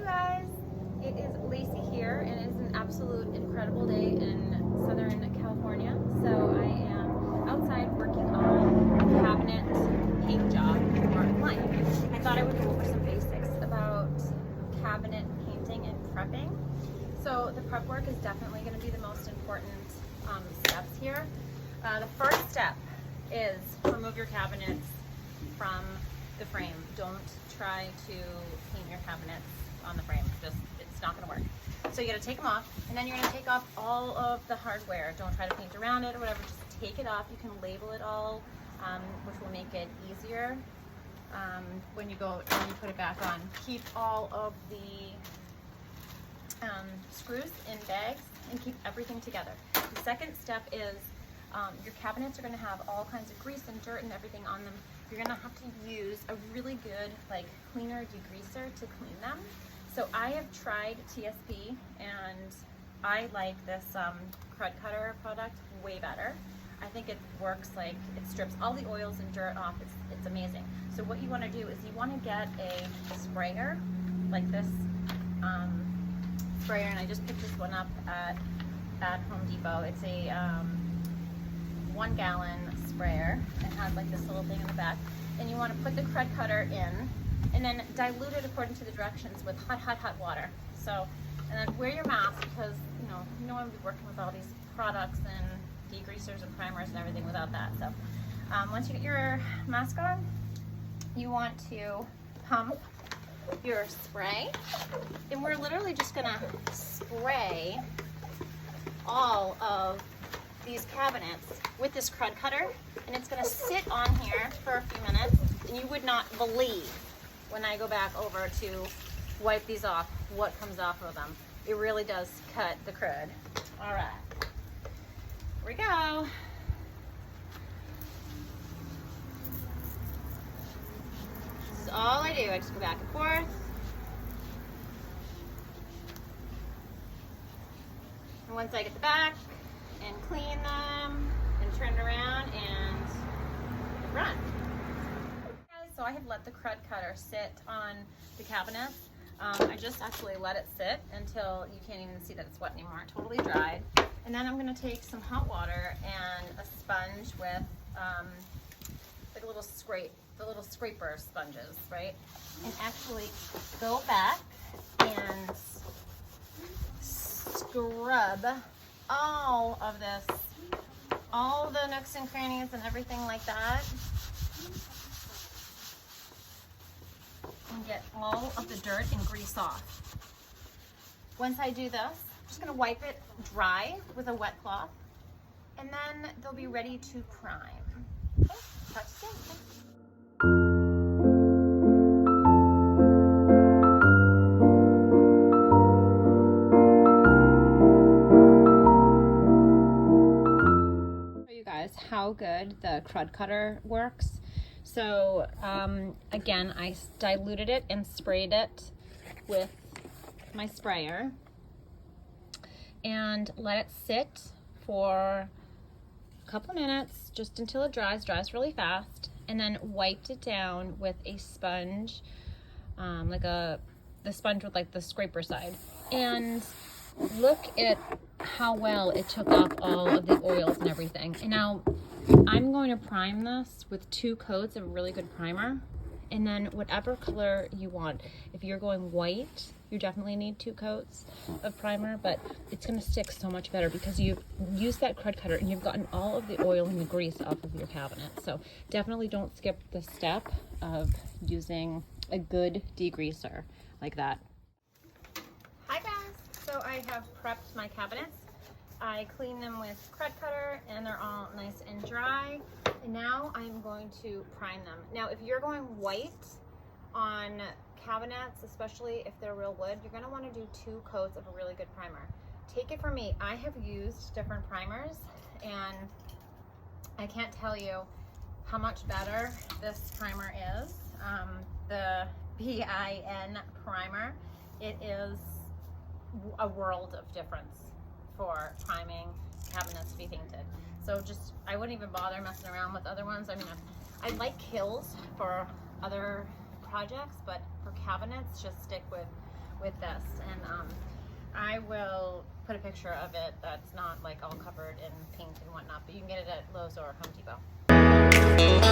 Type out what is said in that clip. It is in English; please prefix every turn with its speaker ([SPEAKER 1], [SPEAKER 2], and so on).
[SPEAKER 1] guys, it is Lacey here, and it is an absolute incredible day in Southern California. So I am outside working on a cabinet paint job for a client. I thought I would go over some basics about cabinet painting and prepping. So the prep work is definitely going to be the most important steps here. The first step is remove your cabinets from the frame. Don't try to paint your cabinets on the frame. It's not gonna work. So you gotta take them off, and then you're gonna take off all of the hardware. Don't try to paint around it or whatever, just take it off. You can label it all, which will make it easier when you put it back on. Keep all of the screws in bags and keep everything together. The second step is your cabinets are going to have all kinds of grease and dirt and everything on them. You're going to have to use a really good cleaner degreaser to clean them. So I have tried TSP and I like this crud cutter product way better. I think it works it strips all the oils and dirt off. It's amazing. So what you want to do is you want to get a sprayer like this sprayer, and I just picked this one up at Home Depot. It's a 1 gallon sprayer. It has this little thing in the back, and you want to put the crud cutter in and then dilute it according to the directions with hot water. So, and then wear your mask, because you don't want to be working with all these products and degreasers and primers and everything without that. So once you get your mask on, you want to pump your spray, and we're literally just gonna spray all of these cabinets with this crud cutter, and it's going to sit on here for a few minutes, and you would not believe when I go back over to wipe these off what comes off of them. It really does cut the crud. All right, here we go. This is all I do. I just go back and forth. And once I get the back and clean them and turn it around and run. So I have let the crud cutter sit on the cabinet. I just actually let it sit until you can't even see that it's wet anymore. It totally dried. And then I'm going to take some hot water and a sponge with a little scrape, the little scraper sponges, right? And actually go back and scrub all of this, all the nooks and crannies and everything like that, and get all of the dirt and grease off. Once I do this, I'm just going to wipe it dry with a wet cloth, and then they'll be ready to prime. Okay, talk to you soon. How good the crud cutter works. So again, I diluted it and sprayed it with my sprayer and let it sit for a couple of minutes, just until it dries really fast, and then wiped it down with a sponge, the sponge with the scraper side, and look at how well it took off all of the oils and everything. And now I'm going to prime this with 2 coats of a really good primer, and then whatever color you want. If you're going white, you definitely need 2 coats of primer, but it's going to stick so much better because you've used that crud cutter and you've gotten all of the oil and the grease off of your cabinet. So definitely don't skip the step of using a good degreaser like that. Hi guys, so I have prepped my cabinets. I cleaned them with crud cutter and they're all nice and dry. And now I'm going to prime them. Now if you're going white on cabinets, especially if they're real wood, you're going to want to do 2 coats of a really good primer. Take it from me, I have used different primers and I can't tell you how much better this primer is. The BIN primer, it is a world of difference for priming cabinets to be painted. So I wouldn't even bother messing around with other ones. I mean, I like Kills for other projects, but for cabinets, just stick with with this, and I will put a picture of it that's not like all covered in paint and whatnot, but you can get it at Lowe's or Home Depot.